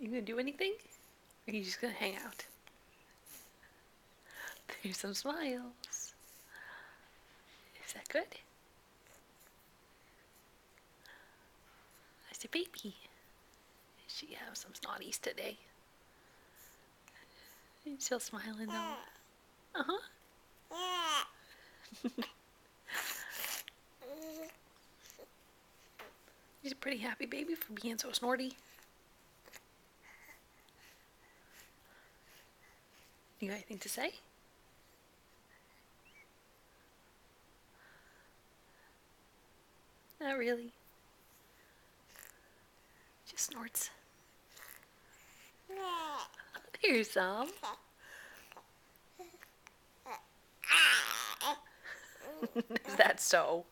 You gonna do anything? Or are you just gonna hang out? There's some smiles. Is that good? I said, baby. She has some snotties today. She's still smiling though. Uh-huh. She's a pretty happy baby for being so snorty. You got anything to say? Not really. Just snorts. Here's some. Is that so?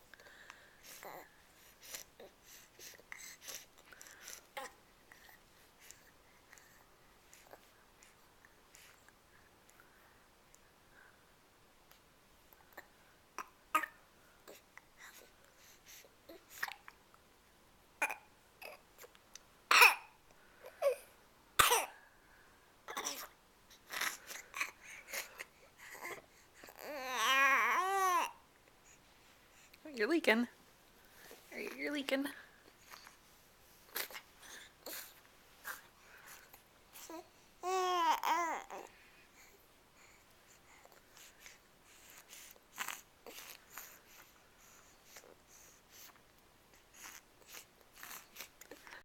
You're leaking. You're leaking.